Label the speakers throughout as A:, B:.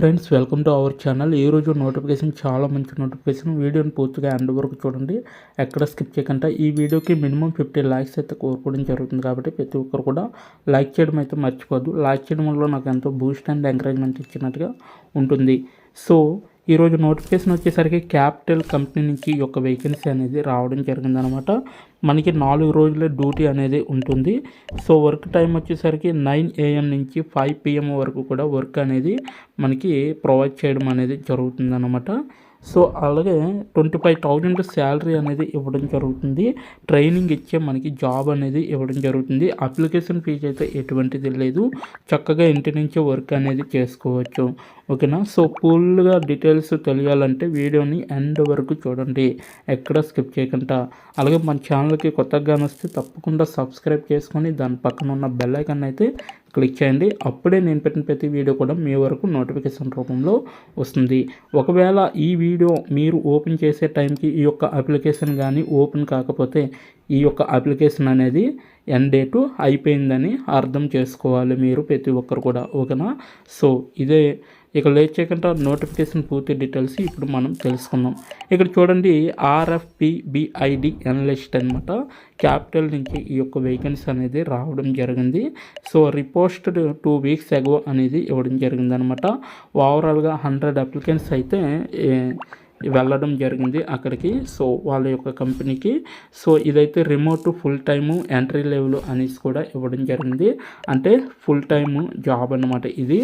A: Friends, welcome to our channel. ఈరోజు notification చాలా మంచి నోటిఫికేషన్. వీడియోని పూర్తిగా ఎండ్ వరకు చూడండి, ఎక్కడ స్కిప్ చేయకుండా. ఈ వీడియోకి మినిమం 50 లైక్స్ అయితే కోరుకోవడం జరుగుతుంది కాబట్టి ప్రతి ఒక్కరు కూడా లైక్ చేయడం అయితే మర్చిపోద్దు. లైక్ చేయడం వల్ల నాకు ఎంతో బూస్ట్ అండ్ ఎంకరేజ్మెంట్ ఇచ్చినట్టుగా ఉంటుంది. సో ఈరోజు నోటిఫికేషన్ వచ్చేసరికి క్యాపిటల్ కంపెనీ నుంచి ఈ యొక్క వేకెన్సీ అనేది రావడం జరిగిందనమాట. మనకి 4 రోజుల డ్యూటీ అనేది ఉంటుంది. సో వర్క్ టైం వచ్చేసరికి 9 AM నుంచి 5 PM వరకు కూడా వర్క్ అనేది మనకి ప్రొవైడ్ చేయడం అనేది జరుగుతుందన్నమాట. సో అలాగే 25,000 శాలరీ అనేది ఇవ్వడం జరుగుతుంది. ట్రైనింగ్ ఇచ్చే మనకి జాబ్ అనేది ఇవ్వడం జరుగుతుంది. అప్లికేషన్ ఫీజు అయితే ఎటువంటిది లేదు. చక్కగా ఇంటి నుంచే వర్క్ అనేది చేసుకోవచ్చు. ఓకేనా. సో ఫుల్గా డీటెయిల్స్ తెలియాలంటే వీడియోని ఎండ్ వరకు చూడండి, ఎక్కడ స్కిప్ చేయకుండా. అలాగే మన ఛానల్కి కొత్తగా వస్తే తప్పకుండా సబ్స్క్రైబ్ చేసుకొని దాని పక్కన ఉన్న బెల్ ఐకాన్ అయితే క్లిక్ చేయండి. అప్పుడే నేను పెట్టిన ప్రతి వీడియో కూడా మీ వరకు నోటిఫికేషన్ రూపంలో వస్తుంది. ఒకవేళ ఈ వీడియో మీరు ఓపెన్ చేసే టైంకి ఈ యొక్క అప్లికేషన్ కానీ ఓపెన్ కాకపోతే ఈ యొక్క అప్లికేషన్ అనేది ఎండ్ డేటు అయిపోయిందని అర్థం చేసుకోవాలి మీరు ప్రతి ఒక్కరు కూడా. ఓకేనా. సో ఇదే ఇక లేట్ చేయకుండా నోటిఫికేషన్ పూర్తి డీటెయిల్స్ ఇప్పుడు మనం తెలుసుకుందాం. ఇక్కడ చూడండి, RFP-BID అనలిస్ట్ అనమాట. క్యాపిటల్ నుంచి ఈ యొక్క వేకెన్సీ అనేది రావడం జరిగింది. సో రిపోస్టెడ్ 2 weeks ago అనేది ఇవ్వడం జరిగింది అనమాట. ఓవరాల్గా 100 అప్లికెంట్స్ అయితే వెళ్ళడం జరిగింది అక్కడికి. సో వాళ్ళ యొక్క కంపెనీకి. సో ఇదైతే remote full time entry level అనేసి కూడా ఇవ్వడం జరిగింది. అంటే ఫుల్ టైము జాబ్ అనమాట ఇది.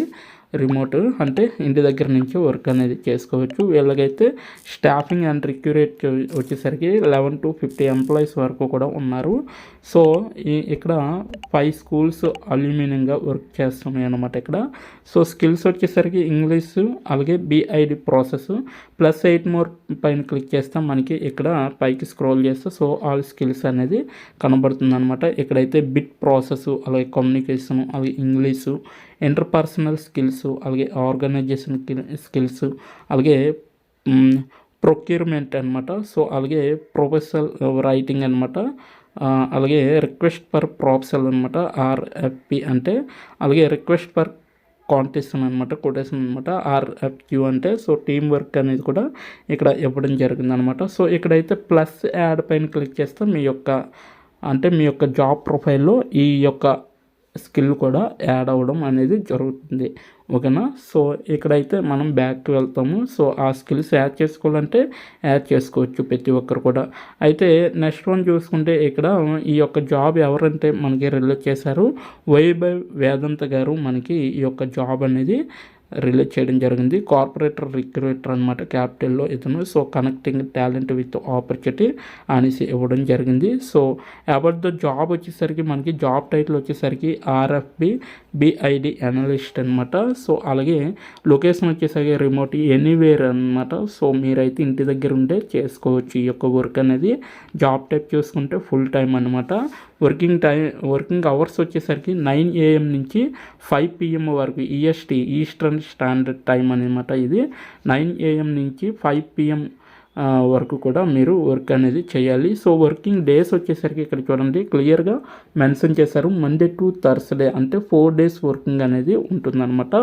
A: రిమోట్ అంటే ఇంటి దగ్గర నుంచి వర్క్ అనేది చేసుకోవచ్చు. వీళ్ళకైతే స్టాఫింగ్ అండ్ రిక్రూట్ వచ్చేసరికి 11 to 50 ఎంప్లాయీస్ వరకు కూడా ఉన్నారు. సో ఇక్కడ 5 schools అల్యూమినియంగా వర్క్ చేస్తున్నాయి అన్నమాట ఇక్కడ. సో స్కిల్స్ వచ్చేసరికి ఇంగ్లీషు, అలాగే BID ప్రాసెస్ +8 more పైన క్లిక్ చేస్తాం మనకి ఇక్కడ పైకి స్క్రోల్ చేస్తే సో ఆల్ స్కిల్స్ అనేది కనబడుతుంది అనమాట. ఇక్కడైతే బిట్ ప్రాసెస్, అలాగే కమ్యూనికేషన్, అలాగే ఇంగ్లీషు, ఇంటర్పర్సనల్ స్కిల్స్, అలాగే ఆర్గనైజేషన్ స్కిల్స్, అలాగే ప్రొక్యూర్మెంట్ అనమాట. సో అలాగే ప్రొఫెషనల్ రైటింగ్ అనమాట. అలాగే రిక్వెస్ట్ ఫర్ ప్రొపోజల్ అనమాట, RFP అంటే. అలాగే రిక్వెస్ట్ ఫర్ కాంటెస్టన్ అనమాట, కొటేషన్ అనమాట. RFQ అంటే సో టీమ్ వర్క్ అనేది కూడా ఇక్కడ ఇవ్వడం జరిగింది అనమాట. సో ఇక్కడైతే ప్లస్ యాడ్ పైన క్లిక్ చేస్తే మీ యొక్క జాబ్ ప్రొఫైల్లో ఈ యొక్క స్కిల్ కూడా యాడ్ అవ్వడం అనేది జరుగుతుంది. ఓకేనా. సో ఇక్కడైతే మనం బ్యాక్కి వెళ్తాము. సో ఆ స్కిల్స్ యాడ్ చేసుకోవాలంటే యాడ్ చేసుకోవచ్చు ప్రతి ఒక్కరు కూడా. అయితే నెక్స్ట్ వన్ చూసుకుంటే ఇక్కడ ఈ యొక్క జాబ్ ఎవరంటే మనకి రిలీజ్ చేశారు, వైభవ్ వేదాంత గారు మనకి ఈ యొక్క జాబ్ అనేది రిలీజ్ చేయడం జరిగింది. కార్పొరేటర్ రిక్రూటర్ అనమాట క్యాపిటల్లో ఇతను. So connecting talent with opportunity అనేసి ఇవ్వడం జరిగింది. సో అబౌట్ ద జాబ్ వచ్చేసరికి మనకి జాబ్ టైటిల్ వచ్చేసరికి RFP-BID అనలిస్ట్ అనమాట. సో అలాగే లొకేషన్ వచ్చేసరికి రిమోట్ ఎనీవేర్ అనమాట. సో మీరైతే ఇంటి దగ్గర ఉండే చేసుకోవచ్చు ఈ యొక్క వర్క్ అనేది. జాబ్ టైప్ చూసుకుంటే ఫుల్ టైం అనమాట. వర్కింగ్ అవర్స్ వచ్చేసరికి 9 AM నుంచి 5 PM వరకు EST, ఈస్టర్న్ స్టాండర్డ్ టైం అనమాట. ఇది 9 AM నుంచి 5 PM వరకు కూడా మీరు వర్క్ అనేది చేయాలి. సో వర్కింగ్ డేస్ వచ్చేసరికి ఇక్కడ చూడండి క్లియర్గా మెన్షన్ చేశారు. మండే టు థర్స్డే అంటే 4 days వర్కింగ్ అనేది ఉంటుందన్నమాట.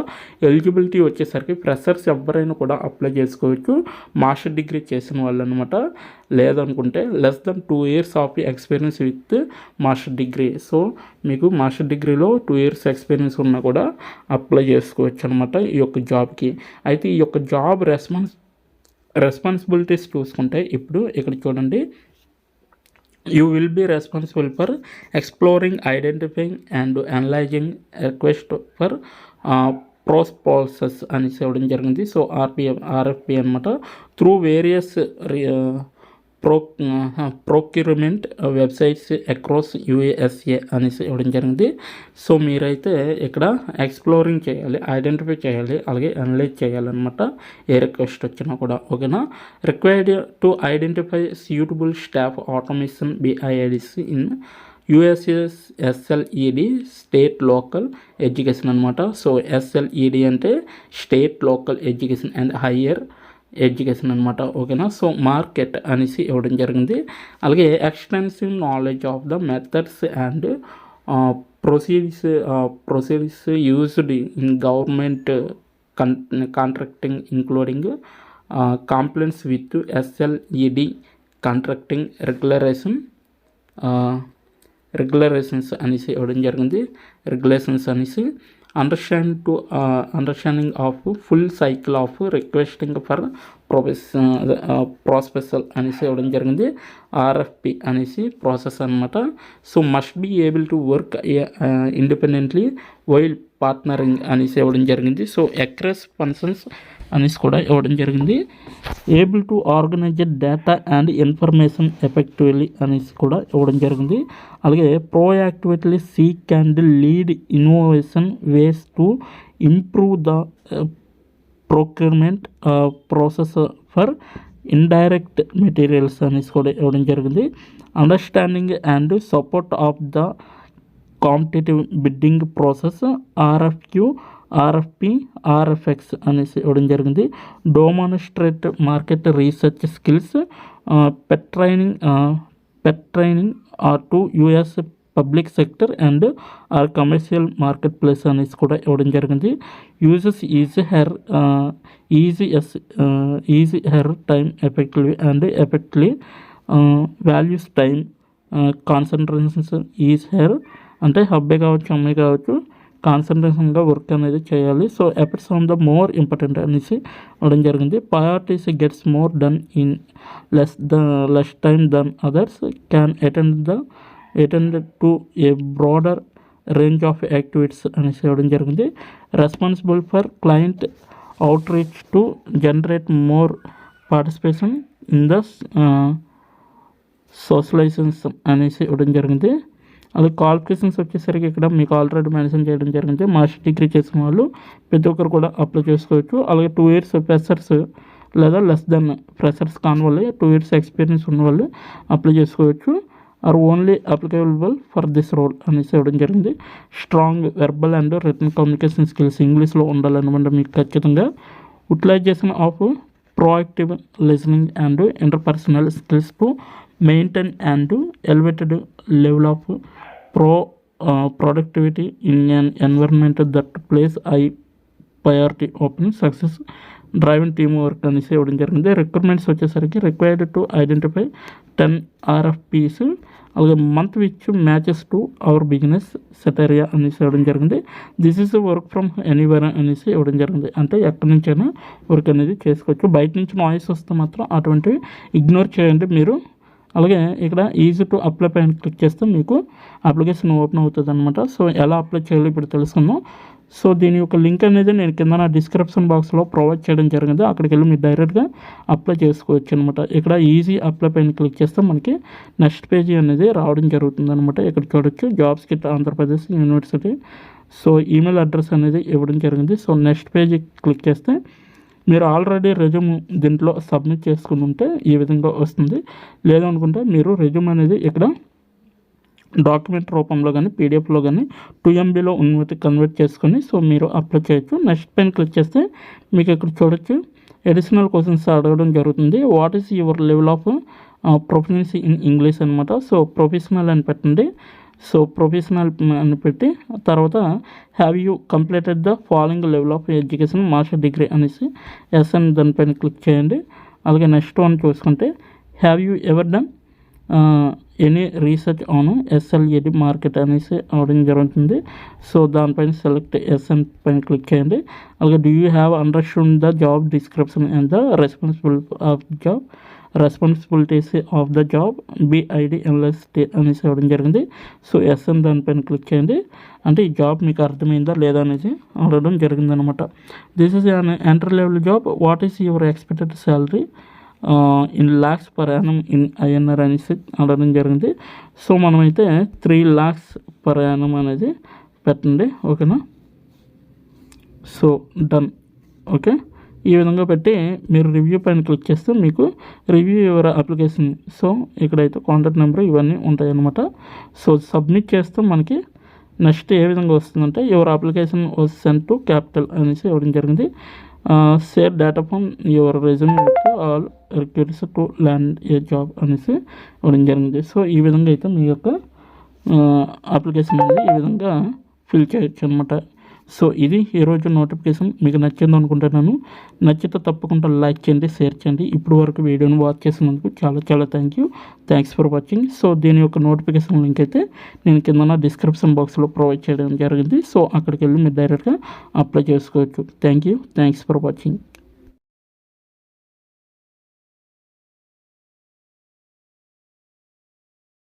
A: ఎలిజిబిలిటీ వచ్చేసరికి ఫ్రెషర్స్ ఎవరైనా కూడా అప్లై చేసుకోవచ్చు, మాస్టర్ డిగ్రీ చేసిన వాళ్ళు అనమాట. లేదనుకుంటే less than 2 years of experience with master degree. So మీకు మాస్టర్ డిగ్రీలో 2 years ఎక్స్పీరియన్స్ ఉన్నా కూడా అప్లై చేసుకోవచ్చు అనమాట ఈ యొక్క జాబ్కి. అయితే ఈ యొక్క జాబ్ రెస్పాన్సిబిలిటీస్ చూసుకుంటే ఇప్పుడు ఇక్కడ చూడండి, you will be responsible for exploring, identifying and analysing request for process అనేసి ఇవ్వడం జరిగింది. సో RFP అనమాట. Through various procurement websites across USA అనేసి ఇవ్వడం జరిగింది. సో మీరైతే ఇక్కడ ఎక్స్ప్లోరింగ్ చేయాలి, ఐడెంటిఫై చేయాలి, అలాగే అనలైజ్ చేయాలన్నమాట ఏ రిక్వెస్ట్ వచ్చినా కూడా. ఓకేనా. Required to identify suitable staff automation BIDs in SLED state local education అనమాట. సో SLED అంటే state local education and higher education అనమాట. ఓకేనా. సో మార్కెట్ అనేసి ఇవ్వడం జరిగింది. అలాగే extensive knowledge of the methods and proceeds used in government contracting including compliance with SLED contracting regulations అనేసి ఇవ్వడం జరిగింది. రెగ్యులేషన్స్ అనేసి understanding of full cycle of requesting for proposal అనేసి ఇవ్వడం జరిగింది. RFP అనేసి ప్రాసెస్ అనమాట. So must be able to work independently while partnering అనేసి ఇవ్వడం జరిగింది. సో అక్రెస్ ఫంక్షన్స్ అనేసి కూడా ఇవ్వడం జరిగింది. Able to organise data and information effectively అనేసి కూడా ఇవ్వడం జరిగింది. అలాగే proactively seek and lead innovation ways to improve the procurement process for indirect materials అనేసి కూడా ఇవ్వడం జరిగింది. Understanding and support of the competitive bidding process RFQ RFP RFX అనేసి ఇవ్వడం జరిగింది. Demonstrate market research skills pet training to US public sector and commercial market place అనేసి కూడా ఇవ్వడం జరిగింది. Uses easy her time effectively and effectively values time concentrations is her అంటే అబ్బాయి కావచ్చు అమ్మాయి కావచ్చు కాన్సన్ట్రేషన్గా వర్క్ అనేది చేయాలి. So efforts on the more important అనేసి ఇవ్వడం జరిగింది. Priorities gets more done in less time than others can attend to a broader range of activities అనేసి ఇవ్వడం జరిగింది. Responsible for client outreach to generate more participation in the socialisations అనేసి ఇవ్వడం జరిగింది. అలాగే క్వాలిఫికేషన్స్ వచ్చేసరికి ఇక్కడ మీకు ఆల్రెడీ మెన్షన్ చేయడం జరిగింది. మాస్టర్ డిగ్రీ చేసిన వాళ్ళు ప్రతి ఒక్కరు కూడా అప్లై చేసుకోవచ్చు. అలాగే 2 years ఫ్రెషర్స్ లేదా లెస్ దెన్ ఫ్రెషర్స్ కాని వాళ్ళు 2 years ఎక్స్పీరియన్స్ ఉన్న వాళ్ళు అప్లై చేసుకోవచ్చు. Are only applicable for this role అనేసి ఇవ్వడం జరిగింది. Strong verbal and written communication skills ఇంగ్లీష్లో ఉండాలన్నమాట మీకు ఖచ్చితంగా. Utilisation of proactive listening and interpersonal skills to maintain and elevated level of productivity in an environment that places high priority on success driving team work అనేసి ఇవ్వడం జరిగింది. Recruitments వచ్చేసరికి required to identify 10 RFPs అలాగే month which matches to our business criteria అనేసి ఇవ్వడం జరిగింది. This is work from anywhere అనేసి ఇవ్వడం జరిగింది. అంటే ఎక్కడి నుంచైనా వర్క్ అనేది చేసుకోవచ్చు. బయట నుంచి నాయిస్ వస్తే మాత్రం అటువంటివి ఇగ్నోర్ చేయండి మీరు. అలాగే ఇక్కడ ఈజీ టు అప్లై పైన క్లిక్ చేస్తే మీకు అప్లికేషన్ ఓపెన్ అవుతుంది అనమాట. సో ఎలా అప్లై చేయాలో ఇప్పుడు తెలుసుకుందాం. సో దీని యొక్క లింక్ అనేది నేను కింద నా డిస్క్రిప్షన్ బాక్స్లో ప్రొవైడ్ చేయడం జరిగింది. అక్కడికి వెళ్ళి మీరు డైరెక్ట్గా అప్లై చేసుకోవచ్చు అనమాట. ఇక్కడ ఈజీ అప్లై పైన క్లిక్ చేస్తే మనకి నెక్స్ట్ పేజీ అనేది రావడం జరుగుతుంది అనమాట. ఇక్కడ చూడొచ్చు jobs kit Andhra Pradesh university. So email address అనేది ఇవ్వడం జరిగింది. సో నెక్స్ట్ పేజీ క్లిక్ చేస్తే మీరు ఆల్రెడీ రెజ్యూమ్ దీంట్లో సబ్మిట్ చేసుకుని ఉంటే ఈ విధంగా వస్తుంది. లేదనుకుంటే మీరు రెజ్యూమ్ అనేది ఇక్కడ డాక్యుమెంట్ రూపంలో కానీ పీడిఎఫ్లో కానీ 2 MBలో ఉన్నది కన్వర్ట్ చేసుకొని సో మీరు అప్లై చేయొచ్చు. నెక్స్ట్ పైన క్లిక్ చేస్తే మీకు ఇక్కడ చూడొచ్చు అడిషనల్ క్వశ్చన్స్ అడగడం జరుగుతుంది. What is your level of proficiency in English అనమాట. సో ప్రొఫెషనల్ అని పెట్టండి. సో ప్రొఫెషనల్ అని పెట్టి తర్వాత have you completed the following level of education master degree అనేసి ఎస్ఎన్ దానిపైన క్లిక్ చేయండి. అలాగే నెక్స్ట్ వన్ చూసుకుంటే have you ever done any research on SLED market అనేసి అవడం జరుగుతుంది. సో దానిపైన సెలెక్ట్ ఎస్ఎన్ పైన క్లిక్ చేయండి. అలాగే do you have understand the job description and the responsibilities of the job BIDLST అనేసి ఇవ్వడం జరిగింది. సో ఎస్ఎన్ దానిపైన క్లిక్ చేయండి. అంటే ఈ జాబ్ మీకు అర్థమైందా లేదా అనేది అడగడం జరిగిందనమాట. This is an enter level job. What is your expected salary in lakhs per annum in INR అనేసి అడగడం జరిగింది. సో మనమైతే 3 lakhs per annum అనేది పెట్టండి. ఓకేనా. So done. ఓకే ఈ విధంగా పెట్టి మీరు రివ్యూ పైన క్లిక్ చేస్తే మీకు రివ్యూ యువర్ అప్లికేషన్ సో ఇక్కడైతే కాంటాక్ట్ నెంబర్ ఇవన్నీ ఉంటాయి అన్నమాట. సో సబ్మిట్ చేస్తే మనకి నెక్స్ట్ ఏ విధంగా వస్తుందంటే your application was sent to capital అనేసి ఇవ్వడం జరిగింది. Share data from your resume with all requires to land A job అనేసి ఇవ్వడం జరిగింది. సో ఈ విధంగా అయితే మీ యొక్క అప్లికేషన్ అనేది ఈ విధంగా ఫిల్ చేయొచ్చు అనమాట. సో ఇది ఈరోజు నోటిఫికేషన్. మీకు నచ్చింది అనుకుంటున్నాను. నచ్చితే తప్పకుండా లైక్ చేయండి, షేర్ చేయండి. ఇప్పుడు వరకు వీడియోని వాచ్ చేసినందుకు చాలా చాలా థ్యాంక్స్ ఫర్ వాచింగ్. సో దీని యొక్క నోటిఫికేషన్ లింక్ అయితే నేను కింద డిస్క్రిప్షన్ బాక్స్లో ప్రొవైడ్ చేయడం జరిగింది. సో అక్కడికి వెళ్ళి మీరు డైరెక్ట్గా అప్లై చేసుకోవచ్చు. Thanks for watching.